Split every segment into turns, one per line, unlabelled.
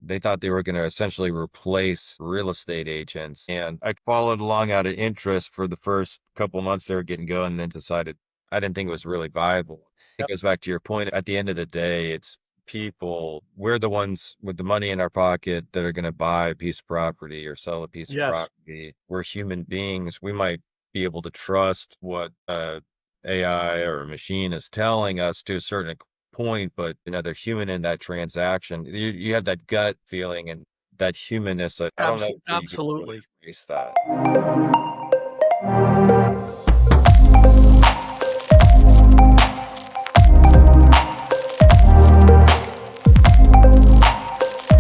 they thought they were going to essentially replace real estate agents. And I followed along out of interest for the first couple months they were getting going, and then decided I didn't think it was really viable. It
Yep.
goes back to your point. At the end of the day, it's people, we're the ones with the money in our pocket that are going to buy a piece of property or sell a piece of
Yes,
property. We're human beings. We might be able to trust what AI or a machine is telling us to a certain point, but another human in that transaction, you have that gut feeling and that humanness. I don't know if you can really
absolutely.
erase that.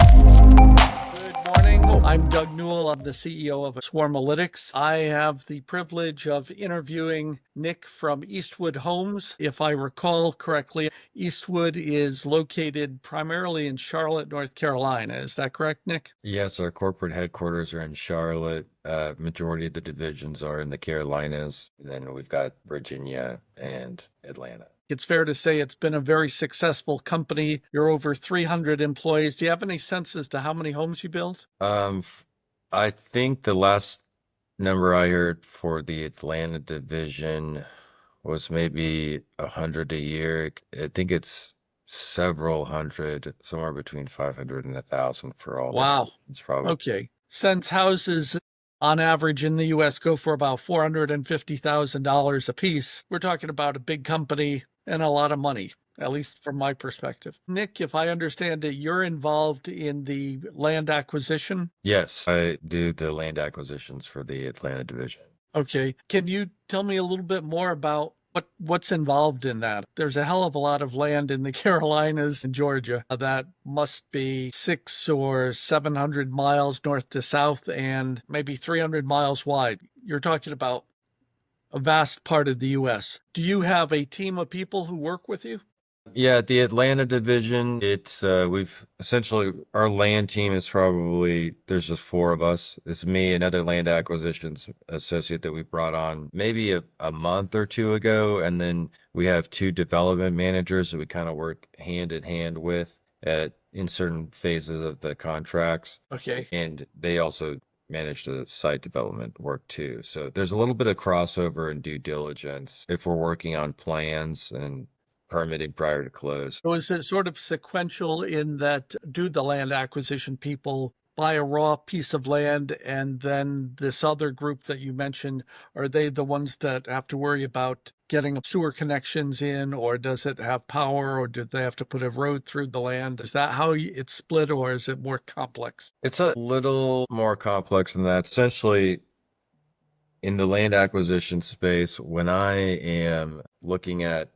Good morning. I'm Doug Newell. I'm the CEO of Swarmalytics. I have the privilege of interviewing Nick from Eastwood Homes. If I recall correctly, Eastwood is located primarily in Charlotte, North Carolina. Is that correct, Nick?
Yes, our corporate headquarters are in Charlotte. Majority of the divisions are in the Carolinas. And then we've got Virginia and Atlanta.
It's fair to say it's been a very successful company. You're over 300 employees. Do you have any sense as to how many homes you build?
I think the last number I heard for the Atlanta division was maybe 100 a year. I think it's several hundred, somewhere between 500 and 1,000 for all the
Wow.
divisions, probably.
Okay. Since houses on average in the US go for about $450,000 a piece, we're talking about a big company and a lot of money, at least from my perspective. Nick, if I understand it, you're involved in the land acquisition.
Yes, I do the land acquisitions for the Atlanta division.
Okay. Can you tell me a little bit more about what's involved in that? There's a hell of a lot of land in the Carolinas and Georgia that must be 600 or 700 miles north to south and maybe 300 miles wide. You're talking about a vast part of the US. Do you have a team of people who work with you?
Yeah, the Atlanta division, it's we've essentially our land team is probably there's just four of us. It's me, another land acquisitions associate that we brought on maybe a month or two ago, and then we have two development managers that we kind of work hand in hand with at in certain phases of the contracts,
Okay.
and they also manage the site development work too. So there's a little bit of crossover and due diligence if we're working on plans and permitting prior to close.
So is it sort of sequential in that do the land acquisition people buy a raw piece of land and then this other group that you mentioned, are they the ones that have to worry about getting sewer connections in, or does it have power, or do they have to put a road through the land? Is that how it's split, or is it more complex?
It's a little more complex than that. Essentially, in the land acquisition space, when I am looking at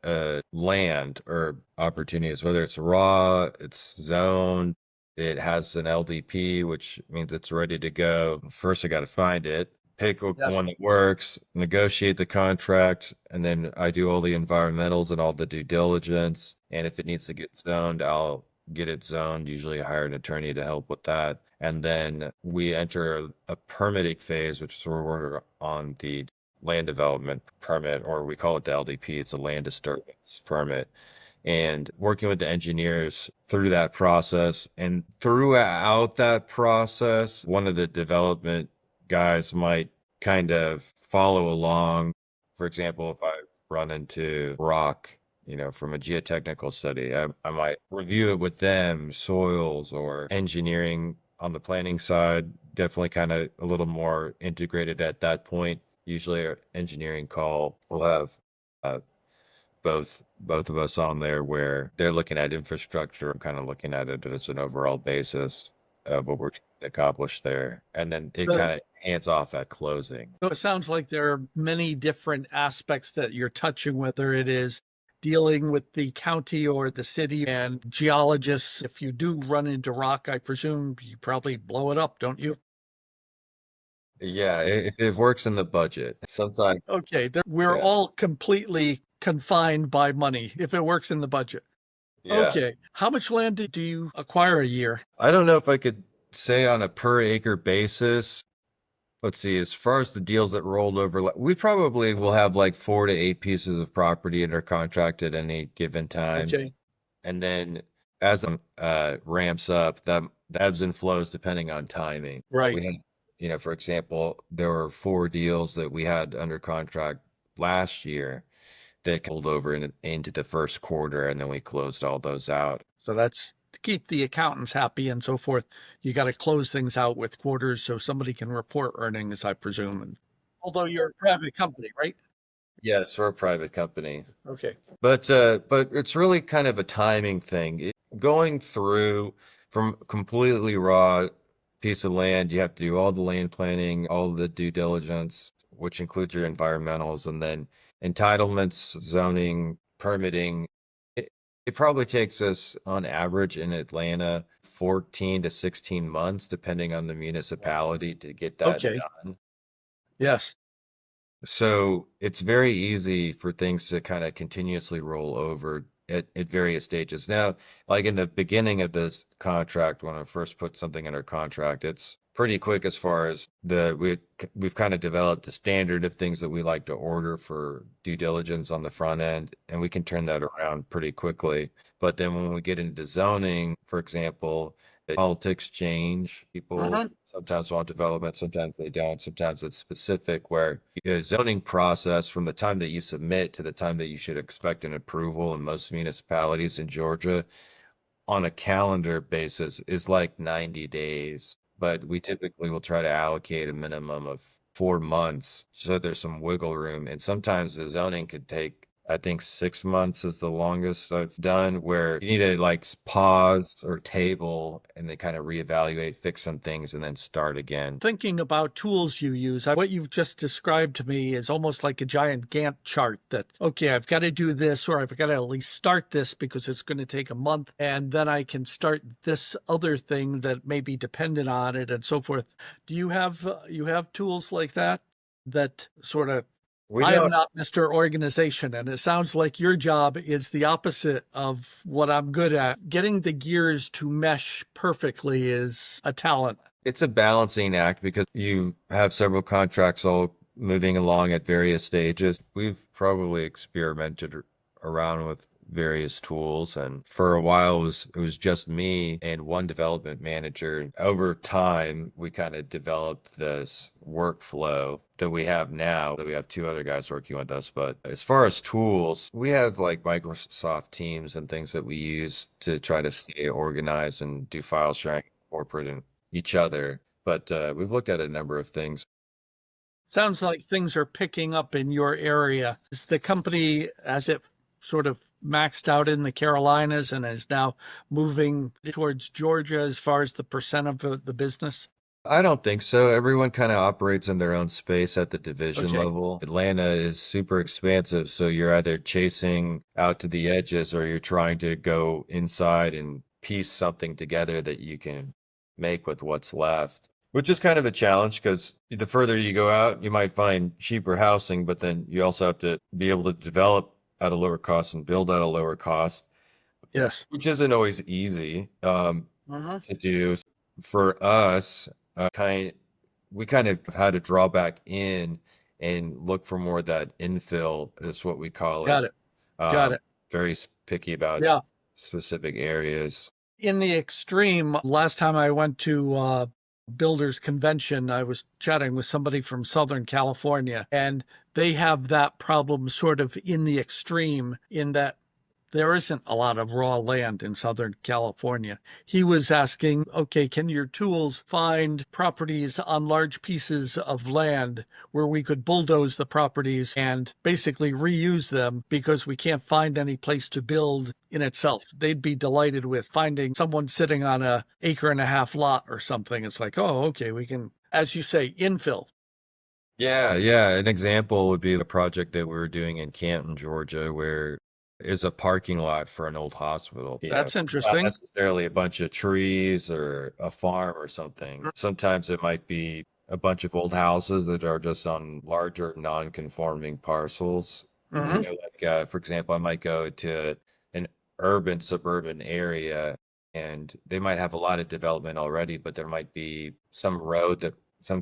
land or opportunities, whether it's raw, it's zoned, it has an LDP, which means it's ready to go. First, I got to find it, pick
Yes.
one that works, negotiate the contract, and then I do all the environmentals and all the due diligence. And if it needs to get zoned, I'll get it zoned. Usually, I hire an attorney to help with that. And then we enter a permitting phase, which is where we're on the land development permit, or we call it the LDP. It's a land disturbance permit. And working with the engineers through that process. And throughout that process, one of the development guys might kind of follow along. For example, if I run into rock, from a geotechnical study, I might review it with them, soils or engineering on the planning side, definitely kind of a little more integrated at that point. Usually our engineering call will have uh, both of us on there where they're looking at infrastructure. I'm kind of looking at it as an overall basis of what we're trying to accomplish there. And then it
The,
kind of hands off at closing.
So it sounds like there are many different aspects that you're touching, whether it is dealing with the county or the city and geologists. If you do run into rock, I presume you probably blow it up, don't you?
Yeah, if it works in the budget. Sometimes,
Okay, we're
yeah,
all completely confined by money if it works in the budget.
yeah.
Okay, how much land do you acquire a year?
I don't know if I could say on a per acre basis. Let's see, as far as the deals that rolled over, we probably will have like 4 to 8 pieces of property under contract at any given time.
Okay,
And then as it ramps up, that the ebbs and flows depending on timing.
Right.
We had, for example, there were 4 deals that we had under contract last year that pulled over into the first quarter, and then we closed all those out.
So that's to keep the accountants happy and so forth. You got to close things out with quarters so somebody can report earnings, I presume. And although you're a private company, right?
Yes, we're a private company.
Okay.
But it's really kind of a timing thing. Going through from completely raw piece of land, you have to do all the land planning, all the due diligence, which includes your environmentals, and then entitlements, zoning, permitting. It probably takes us on average in Atlanta 14 to 16 months, depending on the municipality, to get that
Okay.
done.
Yes.
So it's very easy for things to kind of continuously roll over at various stages. Now, like in the beginning of this contract, when I first put something under contract, it's pretty quick as far as we've kind of developed a standard of things that we like to order for due diligence on the front end, and we can turn that around pretty quickly. But then when we get into zoning, for example, politics change. People
Hmm.
sometimes want development, sometimes they don't. Sometimes it's specific where the zoning process from the time that you submit to the time that you should expect an approval in most municipalities in Georgia on a calendar basis is like 90 days. But we typically will try to allocate a minimum of 4 months so there's some wiggle room. And sometimes the zoning could take, I think 6 months is the longest I've done, where you need to like pause or table and then kind of reevaluate, fix some things, and then start again.
Thinking about tools you use, what you've just described to me is almost like a giant Gantt chart that, okay, I've got to do this, or I've got to at least start this because it's going to take a month, and then I can start this other thing that may be dependent on it and so forth. Do you have tools like that that sort of
We
I am
don't
not Mr. Organization, and it sounds like your job is the opposite of what I'm good at. Getting the gears to mesh perfectly is a talent.
It's a balancing act because you have several contracts all moving along at various stages. We've probably experimented around with various tools, and for a while it was just me and one development manager. Over time, we kind of developed this workflow that we have now, that we have 2 other guys working with us. But as far as tools, we have like Microsoft Teams and things that we use to try to stay organized and do file sharing corporate and each other. But we've looked at a number of things.
Sounds like things are picking up in your area. Is the company, has it sort of maxed out in the Carolinas and is now moving towards Georgia as far as the percent of the business?
I don't think so. Everyone kind of operates in their own space at the division
Okay.
level. Atlanta is super expansive, so you're either chasing out to the edges or you're trying to go inside and piece something together that you can make with what's left, which is kind of a challenge because the further you go out, you might find cheaper housing, but then you also have to be able to develop at a lower cost and build at a lower cost,
Yes.
which isn't always easy
Hmm.
to do. For us, we kind of had to draw back in and look for more of that infill, is what we call it.
Got it. Got
Um,
it.
very picky about
Yeah.
specific areas.
In the extreme, last time I went to builders convention, I was chatting with somebody from Southern California, and they have that problem sort of in the extreme in that there isn't a lot of raw land in Southern California. He was asking, okay, can your tools find properties on large pieces of land where we could bulldoze the properties and basically reuse them because we can't find any place to build in itself? They'd be delighted with finding someone sitting on a acre and a half lot or something. It's like, oh, okay, we can, as you say, infill.
Yeah, yeah. An example would be the project that we were doing in Canton, Georgia, where is a parking lot for an old hospital.
That's
Not
interesting.
necessarily a bunch of trees or a farm or something. Sometimes it might be a bunch of old houses that are just on larger non-conforming parcels.
Mm-hmm.
Like for example, I might go to an urban suburban area and they might have a lot of development already, but there might be some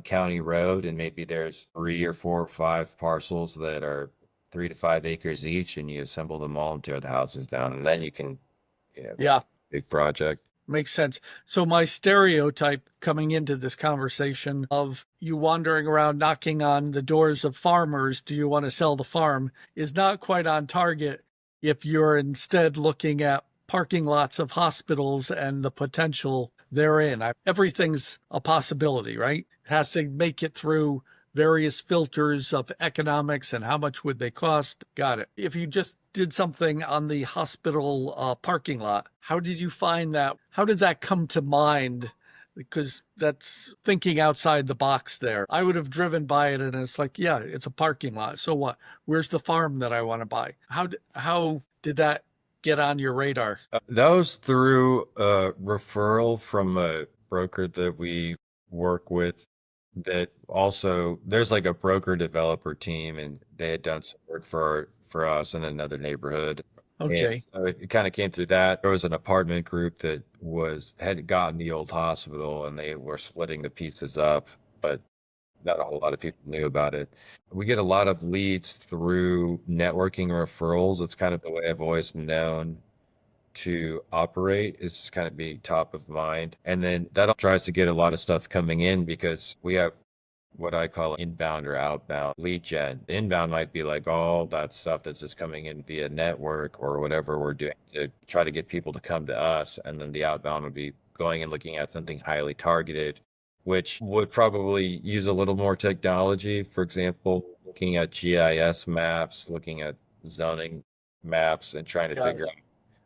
county road, and maybe there's 3 or 4 or 5 parcels that are 3 to 5 acres each, and you assemble them all and tear the houses down, and then you can,
Yeah.
big project.
Makes sense. So my stereotype coming into this conversation of you wandering around knocking on the doors of farmers, do you want to sell the farm, is not quite on target if you're instead looking at parking lots of hospitals and the potential therein. Everything's a possibility, right? It has to make it through various filters of economics and how much would they cost. Got it. If you just did something on the hospital parking lot, how did you find that? How did that come to mind? Because that's thinking outside the box there. I would have driven by it and it's like, yeah, it's a parking lot. So what? Where's the farm that I want to buy? How did that get on your radar?
That was through a referral from a broker that we work with that also there's like a broker developer team and they had done some work for us in another neighborhood. And
Okay.
so it kind of came through that. There was an apartment group that had gotten the old hospital and they were splitting the pieces up, but not a whole lot of people knew about it. We get a lot of leads through networking referrals. It's kind of the way I've always known to operate is kind of being top of mind. And then that tries to get a lot of stuff coming in because we have what I call inbound or outbound lead gen. Inbound might be like all that stuff that's just coming in via network or whatever we're doing to try to get people to come to us. And then the outbound would be going and looking at something highly targeted, which would probably use a little more technology. For example, looking at GIS maps, looking at zoning maps and trying to
Yeah.
figure out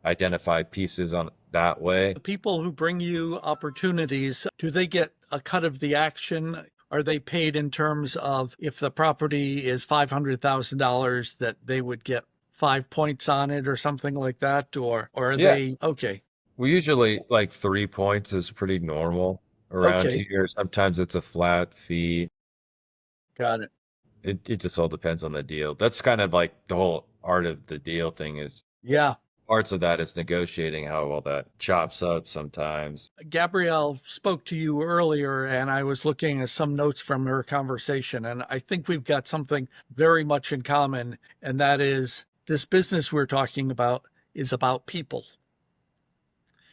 identify pieces on that way.
The people who bring you opportunities, do they get a cut of the action? Are they paid in terms of if the property is $500,000 that they would get 5 points on it or something like that? Or are
Yeah.
they okay?
We usually like 3 points is pretty normal around
Okay,
here. Sometimes it's a flat fee.
got it.
It just all depends on the deal. That's kind of like the whole art of the deal thing is
Yeah.
parts of that is negotiating how well that chops up sometimes.
Gabrielle spoke to you earlier, and I was looking at some notes from her conversation, and I think we've got something very much in common, and that is this business we're talking about is about people.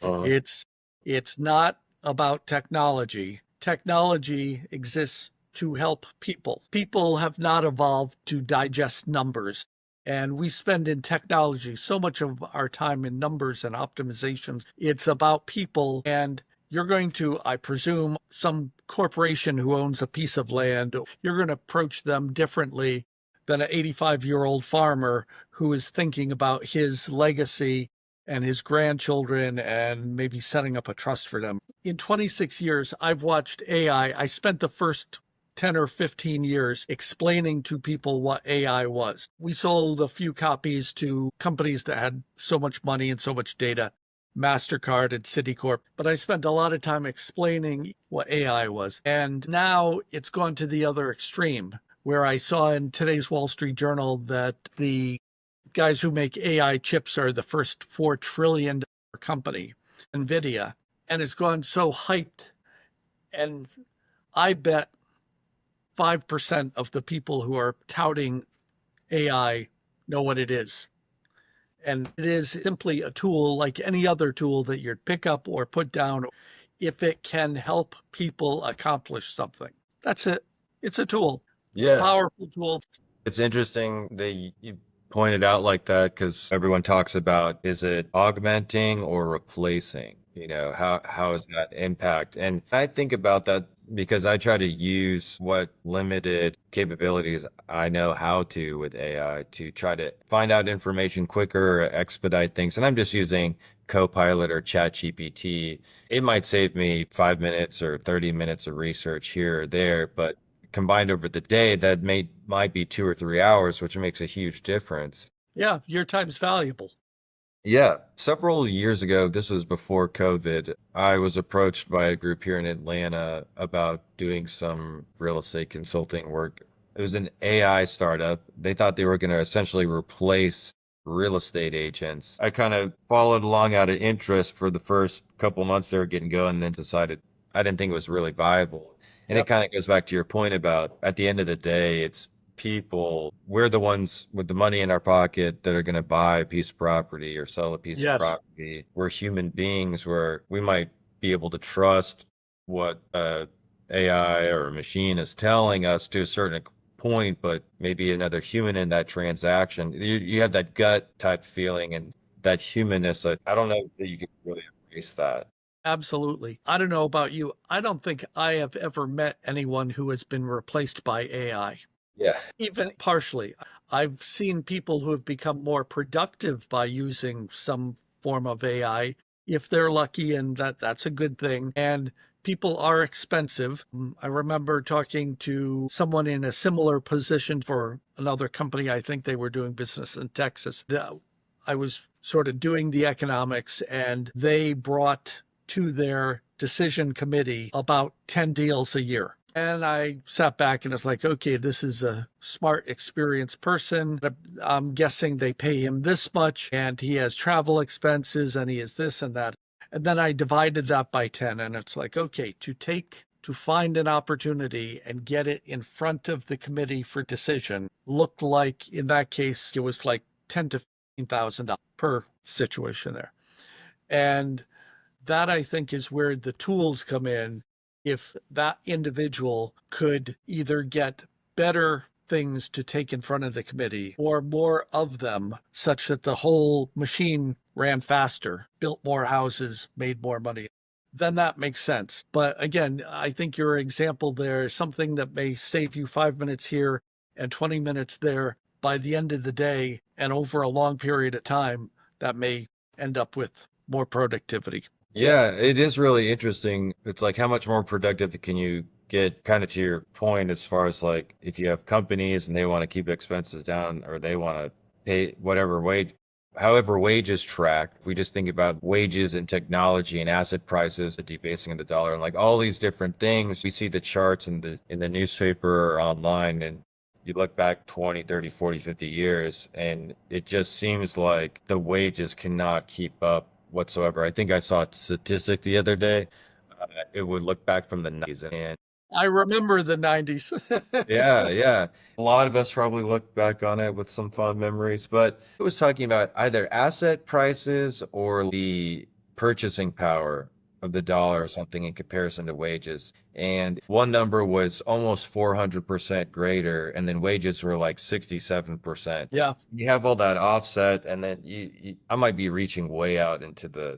Uh,
It's it's not about technology. Technology exists to help people. People have not evolved to digest numbers. And we spend in technology so much of our time in numbers and optimizations. It's about people. And you're going to, I presume, some corporation who owns a piece of land, you're going to approach them differently than an 85-year-old farmer who is thinking about his legacy and his grandchildren and maybe setting up a trust for them. In 26 years, I've watched AI. I spent the first 10 or 15 years explaining to people what AI was. We sold a few copies to companies that had so much money and so much data, MasterCard and Citicorp, but I spent a lot of time explaining what AI was. And now it's gone to the other extreme, where I saw in today's Wall Street Journal that the guys who make AI chips are the first $4 trillion company, NVIDIA, and it's gone so hyped. And I bet 5% of the people who are touting AI know what it is. And it is simply a tool like any other tool that you'd pick up or put down if it can help people accomplish something. That's it. It's a tool. It's a
yeah.
powerful tool.
It's interesting that you pointed out like that because everyone talks about is it augmenting or replacing? You know, how is that impact? And I think about that because I try to use what limited capabilities I know how to with AI to try to find out information quicker or expedite things. And I'm just using Copilot or ChatGPT. It might save me 5 minutes or 30 minutes of research here or there, but combined over the day, that might be 2 or 3 hours, which makes a huge difference.
Yeah, your time's valuable.
Yeah, several years ago, this was before COVID, I was approached by a group here in Atlanta about doing some real estate consulting work. It was an AI startup. They thought they were going to essentially replace real estate agents. I kind of followed along out of interest for the first couple months they were getting going, and then decided I didn't think it was really viable. And it
Yep.
kind of goes back to your point about at the end of the day, it's people, we're the ones with the money in our pocket that are going to buy a piece of property or sell a piece of
Yes,
property. We're human beings where we might be able to trust what AI or a machine is telling us to a certain point, but maybe another human in that transaction. You have that gut type feeling and that humanness. I don't know that you can really embrace that.
absolutely. I don't know about you. I don't think I have ever met anyone who has been replaced by AI,
Yeah.
even partially. I've seen people who have become more productive by using some form of AI if they're lucky, and that's a good thing. And people are expensive. I remember talking to someone in a similar position for another company. I think they were doing business in Texas. I was sort of doing the economics, and they brought to their decision committee about 10 deals a year. And I sat back and it's like, okay, this is a smart, experienced person. I'm guessing they pay him this much and he has travel expenses and he has this and that. And then I divided that by 10. And it's like, okay, to find an opportunity and get it in front of the committee for decision looked like, in that case, it was like 10 to $15,000 per situation there. And that I think is where the tools come in. If that individual could either get better things to take in front of the committee or more of them, such that the whole machine ran faster, built more houses, made more money, then that makes sense. But again, I think your example there is something that may save you 5 minutes here and 20 minutes there by the end of the day and over a long period of time, that may end up with more productivity.
Yeah, it is really interesting. It's like how much more productive can you get, kind of to your point, as far as like if you have companies and they want to keep expenses down or they want to pay whatever wage, however wages track. If we just think about wages and technology and asset prices, the debasing of the dollar and like all these different things, we see the charts in the newspaper or online and you look back 20, 30, 40, 50 years and it just seems like the wages cannot keep up whatsoever. I think I saw a statistic the other day. It would look back from the 90s and
I remember the 90s.
yeah, yeah. A lot of us probably look back on it with some fond memories, but it was talking about either asset prices or the purchasing power of the dollar or something in comparison to wages. And one number was almost 400% greater, and then wages were like 67%.
Yeah.
You have all that offset, and then I might be reaching way out into
No,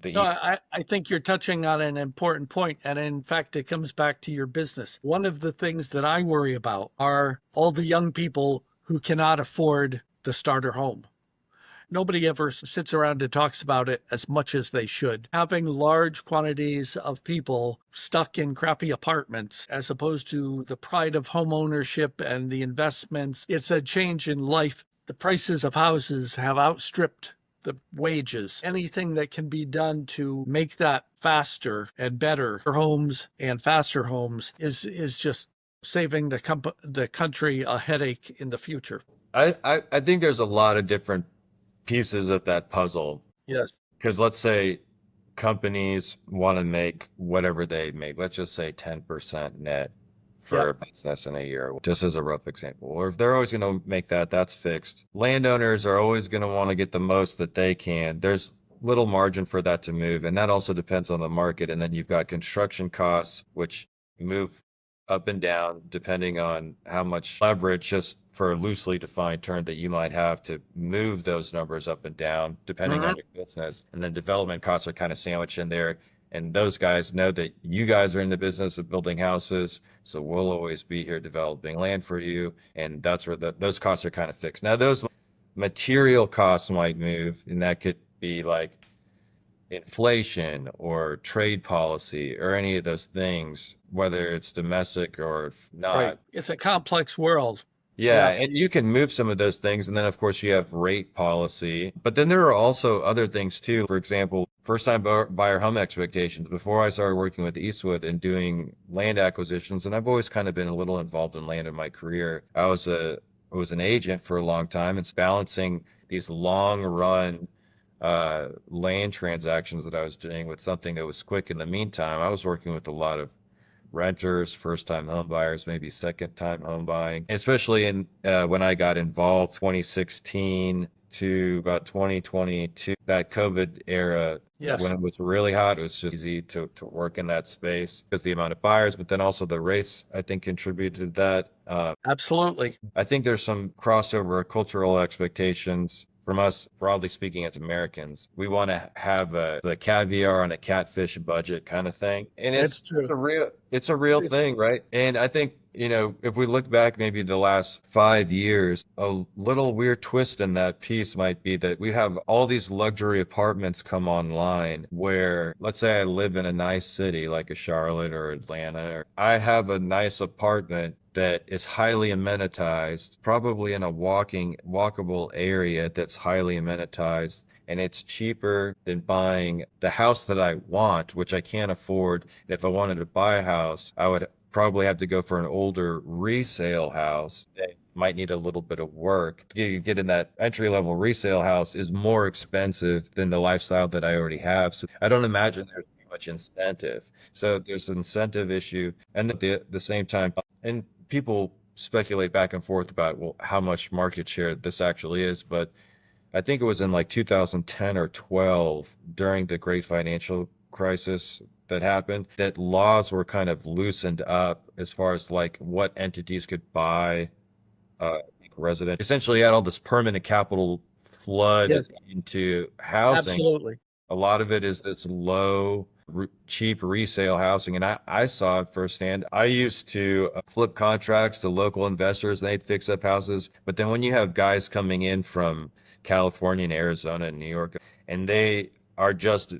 the
I think you're touching on an important point. And in fact, it comes back to your business. One of the things that I worry about are all the young people who cannot afford the starter home. Nobody ever sits around and talks about it as much as they should. Having large quantities of people stuck in crappy apartments, as opposed to the pride of home ownership and the investments, it's a change in life. The prices of houses have outstripped the wages. Anything that can be done to make that faster and better for homes and faster homes is just saving the country a headache in the future.
I think there's a lot of different pieces of that puzzle.
Yes.
Because let's say companies want to make whatever they make, let's just say 10% net for
Yep.
a business in a year, just as a rough example. Or if they're always going to make that, that's fixed. Landowners are always going to want to get the most that they can. There's little margin for that to move. And that also depends on the market. And then you've got construction costs, which move up and down depending on how much leverage, just for a loosely defined term, that you might have to move those numbers up and down depending on
Mhm.
your business. And then development costs are kind of sandwiched in there. And those guys know that you guys are in the business of building houses, so we'll always be here developing land for you. And that's where those costs are kind of fixed. Now, those material costs might move, and that could be like inflation or trade policy or any of those things, whether it's domestic or
Right.
not.
It's a complex world.
Yeah,
Yeah.
and you can move some of those things. And then, of course, you have rate policy. But then there are also other things too. For example, first time buyer home expectations. Before I started working with Eastwood and doing land acquisitions, and I've always kind of been a little involved in land in my career. I was an agent for a long time. It's balancing these long run land transactions that I was doing with something that was quick in the meantime. I was working with a lot of renters, first-time home buyers, maybe second-time home buying, especially in when I got involved 2016 to about 2022, that COVID era. When
Yes,
it was really hot, it was just easy to work in that space because the amount of buyers, but then also the rates, I think, contributed to that.
absolutely.
I think there's some crossover cultural expectations from us, broadly speaking, as Americans. We want to have the caviar on a catfish budget kind of thing. And
It's
it's
true.
a real
It's
thing, right? And I think, if we look back maybe the last 5 years, a little weird twist in that piece might be that we have all these luxury apartments come online where, let's say I live in a nice city like a Charlotte or Atlanta, or I have a nice apartment that is highly amenitized, probably in a walkable area that's highly amenitized, and it's cheaper than buying the house that I want, which I can't afford. And if I wanted to buy a house, I would probably have to go for an older resale house that might need a little bit of work. You get in that entry level resale house is more expensive than the lifestyle that I already have. So I don't imagine there's much incentive. So there's an incentive issue. And at the same time, and people speculate back and forth about, well, how much market share this actually is, but I think it was in like 2010 or 12 during the great financial crisis that happened that laws were kind of loosened up as far as like what entities could buy resident. Essentially, you had all this permanent capital flood
yes,
into housing.
absolutely.
A lot of it is this low, cheap resale housing. And I saw it firsthand. I used to flip contracts to local investors and they'd fix up houses. But then when you have guys coming in from California and Arizona and New York, and they are just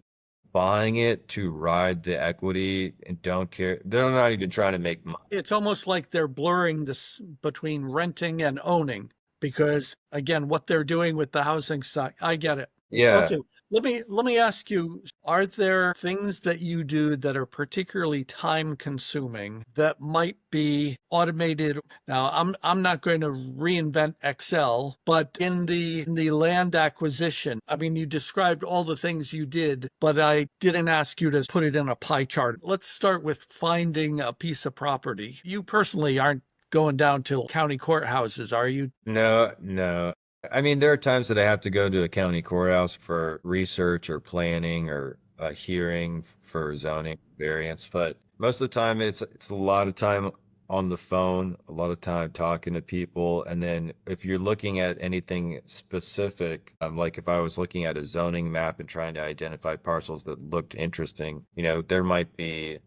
buying it to ride the equity and don't care, they're not even trying to make money.
It's almost like they're blurring this between renting and owning because again, what they're doing with the housing side, I get it.
Yeah.
Okay, let me ask you, are there things that you do that are particularly time consuming that might be automated? Now, I'm not going to reinvent Excel, but in the land acquisition, I mean, you described all the things you did, but I didn't ask you to put it in a pie chart. Let's start with finding a piece of property. You personally aren't going down to county courthouses, are you?
No, no. I mean, there are times that I have to go to a county courthouse for research or planning or a hearing for zoning variance, but most of the time it's a lot of time on the phone, a lot of time talking to people, and then if you're looking at anything specific, like if I was looking at a zoning map and trying to identify parcels that looked interesting, there might be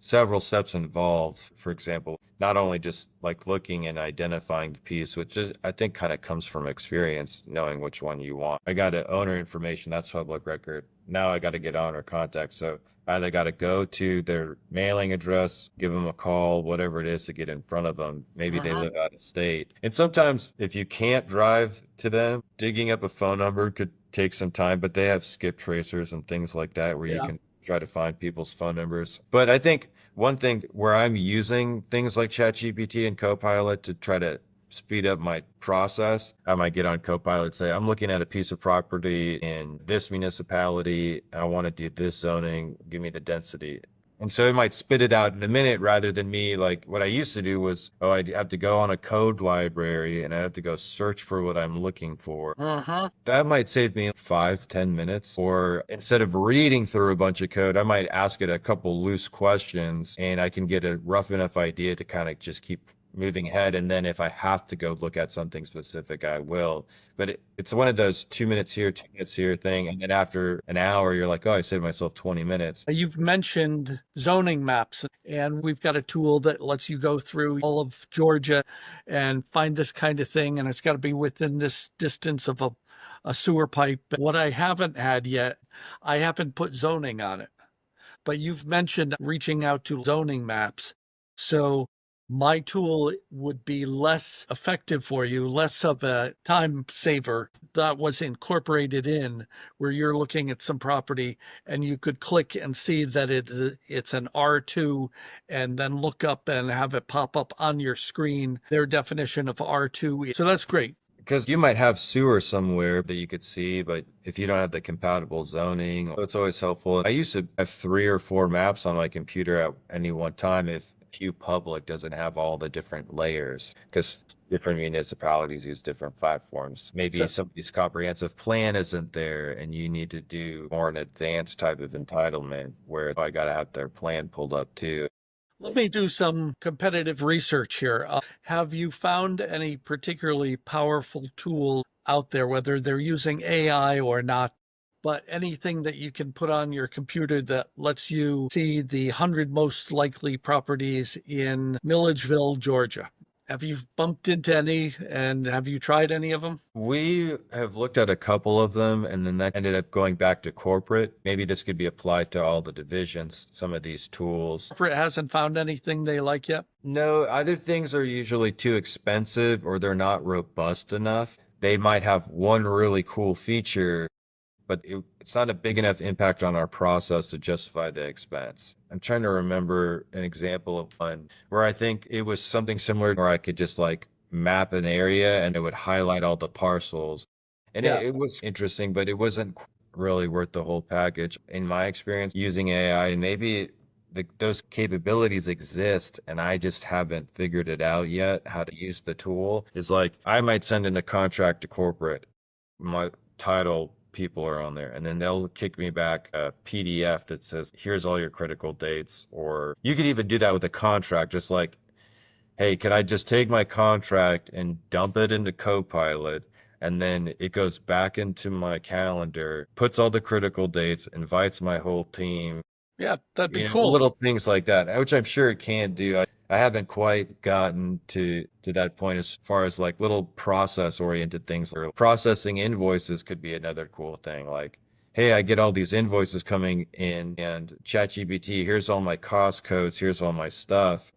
several steps involved. For example, not only just like looking and identifying the piece, which is, I think, kind of comes from experience, knowing which one you want. I got to owner information, that's public record. Now I got to get owner contact. So I either got to go to their mailing address, give them a call, whatever it is to get in front of them. Maybe they
Uh-huh.
live out of state. And sometimes if you can't drive to them, digging up a phone number could take some time, but they have skip tracers and things like that where you
Yeah.
can try to find people's phone numbers. But I think one thing where I'm using things like ChatGPT and Copilot to try to speed up my process, I might get on Copilot, say, I'm looking at a piece of property in this municipality. I want to do this zoning. Give me the density. And so it might spit it out in a minute rather than me. Like what I used to do was, oh, I'd have to go on a code library and I have to go search for what I'm looking for.
Uh-huh.
That might save me 5, 10 minutes. Or instead of reading through a bunch of code, I might ask it a couple loose questions and I can get a rough enough idea to kind of just keep moving ahead. And then if I have to go look at something specific, I will. But it's one of those 2 minutes here, 2 minutes here thing. And then after an hour, you're like, oh, I saved myself 20 minutes.
You've mentioned zoning maps, and we've got a tool that lets you go through all of Georgia and find this kind of thing, and it's got to be within this distance of a sewer pipe. What I haven't had yet, I haven't put zoning on it, but you've mentioned reaching out to zoning maps. So my tool would be less effective for you, less of a time saver that was incorporated in where you're looking at some property and you could click and see that it's an R2 and then look up and have it pop up on your screen, their definition of R2. So that's great.
Because you might have sewer somewhere that you could see, but if you don't have the compatible zoning, it's always helpful. I used to have 3 or 4 maps on my computer at any one time if Q Public doesn't have all the different layers, because different municipalities use different platforms. Maybe
So
somebody's comprehensive plan isn't there and you need to do more an advanced type of entitlement where I got to have their plan pulled up too.
let me do some competitive research here. Have you found any particularly powerful tool out there, whether they're using AI or not, but anything that you can put on your computer that lets you see the 100 most likely properties in Milledgeville, Georgia? Have you bumped into any and have you tried any of them?
We have looked at a couple of them, and then that ended up going back to corporate. Maybe this could be applied to all the divisions, some of these tools.
Corporate hasn't found anything they like yet?
No, either things are usually too expensive or they're not robust enough. They might have one really cool feature, but it's not a big enough impact on our process to justify the expense. I'm trying to remember an example of one where I think it was something similar where I could just like map an area and it would highlight all the parcels. And
Yeah.
it was interesting, but it wasn't really worth the whole package. In my experience using AI, and maybe those capabilities exist and I just haven't figured it out yet how to use the tool, is like I might send in a contract to corporate. My title people are on there and then they'll kick me back a PDF that says here's all your critical dates, or you could even do that with a contract, just like, hey, can I just take my contract and dump it into Copilot, and then it goes back into my calendar, puts all the critical dates, invites my whole team,
Yeah, that'd be cool.
little things like that, which I'm sure it can do. I haven't quite gotten to that point as far as like little process oriented things. Or processing invoices could be another cool thing. Like, hey, I get all these invoices coming in, and ChatGPT, here's all my cost codes, here's all my stuff.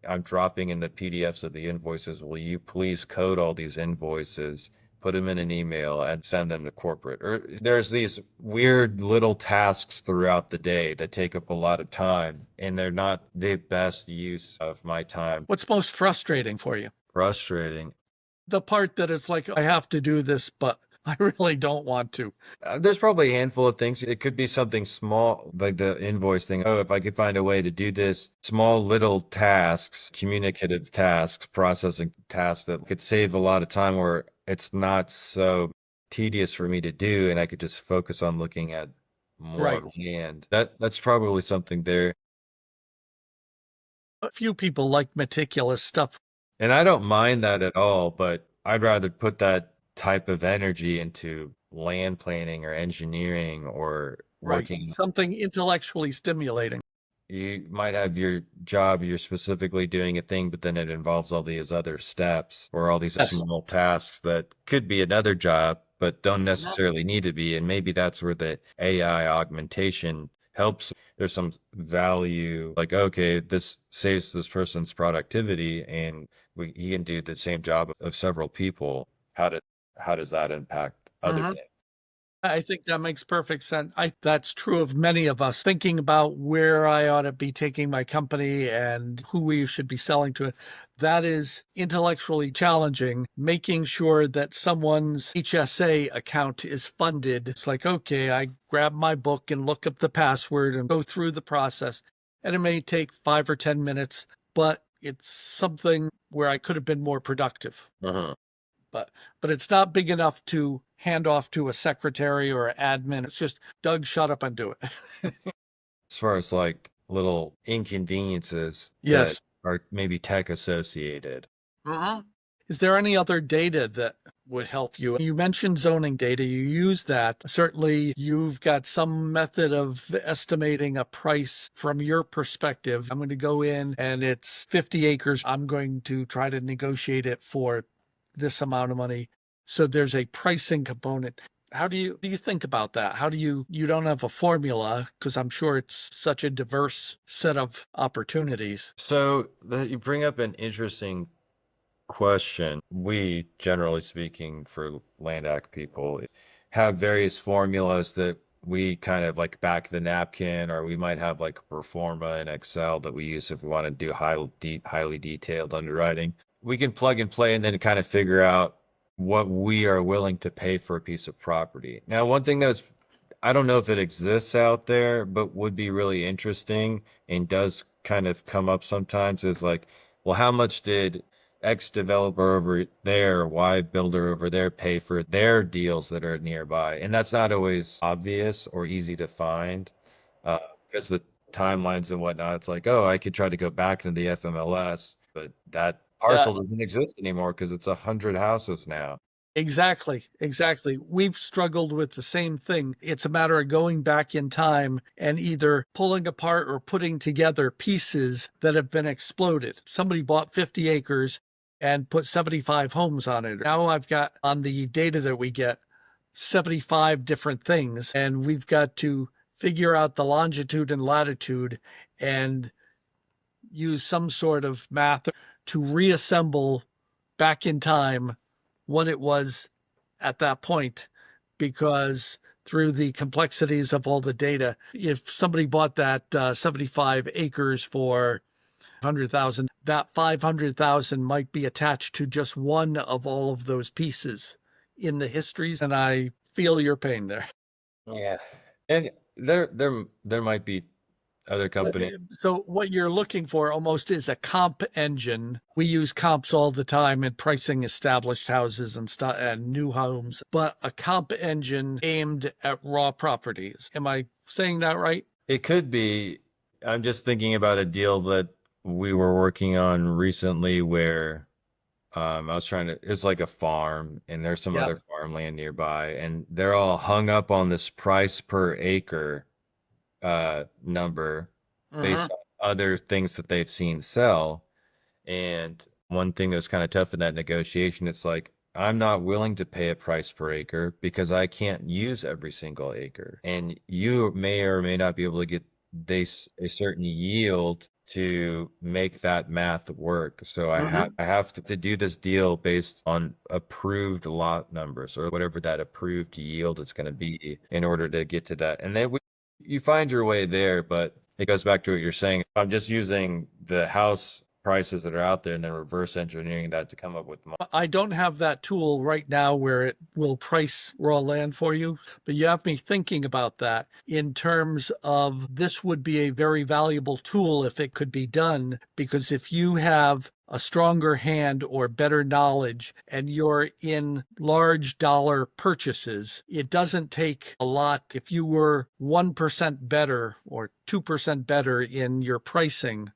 I'm dropping in the PDFs of the invoices. Will you please code all these invoices, put them in an email and send them to corporate? Or there's these weird little tasks throughout the day that take up a lot of time and they're not the best use of my time.
What's most frustrating for you?
Frustrating.
The part that it's like, I have to do this, but I really don't want to.
There's probably a handful of things. It could be something small, like the invoice thing. Oh, if I could find a way to do this, small little tasks, communicative tasks, processing tasks that could save a lot of time where it's not so tedious for me to do, and I could just focus on looking at
Right.
more land. That's probably something there.
A few people like meticulous stuff.
And I don't mind that at all, but I'd rather put that type of energy into land planning or engineering or
Right.
working.
Something intellectually stimulating.
You might have your job, you're specifically doing a thing, but then it involves all these other steps or all these
Yes.
small tasks that could be another job, but don't
Mhm.
necessarily need to be. And maybe that's where the AI augmentation helps. There's some value, like, okay, this saves this person's productivity and he can do the same job of several people. How does that impact other
Mhm.
things?
I think that makes perfect sense. That's true of many of us thinking about where I ought to be taking my company and who we should be selling to. That is intellectually challenging, making sure that someone's HSA account is funded. It's like, okay, I grab my book and look up the password and go through the process. And it may take 5 or 10 minutes, but it's something where I could have been more productive.
Uh-huh.
but but it's not big enough to hand off to a secretary or an admin. It's just, Doug, shut up and do it.
As far as like little inconveniences that
Yes.
are maybe tech associated.
Mhm. Is there any other data that would help you? You mentioned zoning data. You use that. Certainly, you've got some method of estimating a price from your perspective. I'm going to go in and it's 50 acres. I'm going to try to negotiate it for this amount of money. So there's a pricing component. How do you think about that? How do you don't have a formula because I'm sure it's such a diverse set of opportunities.
So that you bring up an interesting question. We, generally speaking, for Land Act people, have various formulas that we kind of like back the napkin, or we might have like a pro forma in Excel that we use if we want to do highly detailed underwriting. We can plug and play and then kind of figure out. what we are willing to pay for a piece of property. Now, one thing that's I don't know if it exists out there, but would be really interesting and does kind of come up sometimes is like, well, how much did X developer over there, or Y builder over there pay for their deals that are nearby? And that's not always obvious or easy to find because the timelines and whatnot. It's like, oh, I could try to go back into the FMLS, but that
Yeah,
parcel doesn't exist anymore because it's 100 houses now.
exactly. Exactly. We've struggled with the same thing. It's a matter of going back in time and either pulling apart or putting together pieces that have been exploded. Somebody bought 50 acres and put 75 homes on it. Now I've got on the data that we get 75 different things, and we've got to figure out the longitude and latitude and use some sort of math to reassemble back in time what it was at that point, because through the complexities of all the data, if somebody bought that 75 acres for 100,000, that 500,000 might be attached to just one of all of those pieces in the histories. And I feel your pain there.
Yeah. And there might be other companies.
So what you're looking for almost is a comp engine. We use comps all the time in pricing established houses and stuff and new homes, but a comp engine aimed at raw properties. Am I saying that right?
It could be. I'm just thinking about a deal that we were working on recently where I was trying to, it's like a farm and there's some
Yeah.
other farmland nearby and they're all hung up on this price per acre number
Uh-huh.
based on other things that they've seen sell. And one thing that's kind of tough in that negotiation, it's like, I'm not willing to pay a price per acre because I can't use every single acre. And you may or may not be able to get a certain yield to make that math work. So
Uh-huh.
I have to do this deal based on approved lot numbers or whatever that approved yield is going to be in order to get to that. And then you find your way there, but it goes back to what you're saying. I'm just using the house prices that are out there and then reverse engineering that to come up with
I don't have that tool right now where it will price raw land for you, but you have me thinking about that in terms of this would be a very valuable tool if it could be done, because if you have a stronger hand or better knowledge and you're in large dollar purchases, it doesn't take a lot. If you were 1% better or 2% better in your pricing,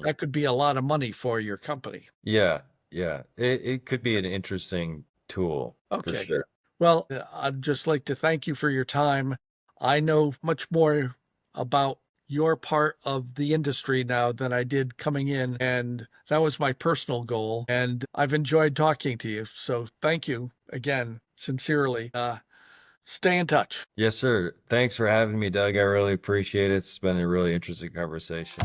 that could be a lot of money for your company.
Yeah, yeah. It could be an interesting tool for
Okay.
sure.
Well, I'd just like to thank you for your time. I know much more about your part of the industry now than I did coming in, and that was my personal goal. And I've enjoyed talking to you. So thank you again, sincerely. Stay in touch.
Yes, sir. Thanks for having me, Doug. I really appreciate it. It's been a really interesting conversation.